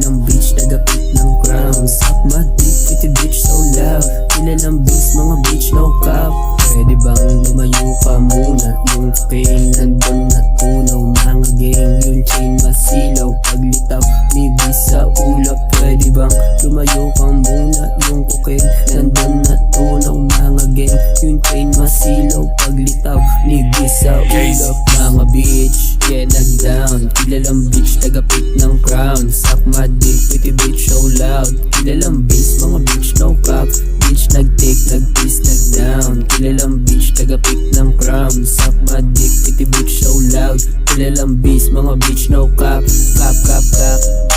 Kilalang bitch, taga-pick ng crown. Suck my dick, pretty bitch so loud. Kilalang bitch, mga bitch no cap. Pwede bang lumayo ka muna? Yung pain nandun na tunaw. Mga gang, yung chain masilaw. Paglitaw, maybe sa ulap. Pwede bang lumayo ka muna? Yung cocaine nandun na tunaw. Mga gang, yung chain masilaw. Paglitaw, maybe sa ulap. Mga bitch, yeah, nag-down. Kilalang bitch, taga-pick ng crown. Suck my dick, pretty bitch so loud. Kilalang bitch, mga bitch no cap. Bitch nag-take, nag-piss, nag-down. Kilalang bitch, taga-pick ng crown. Suck my dick, pretty bitch so loud. Kilalang bitch, mga bitch no cap. Cap, cap, cap.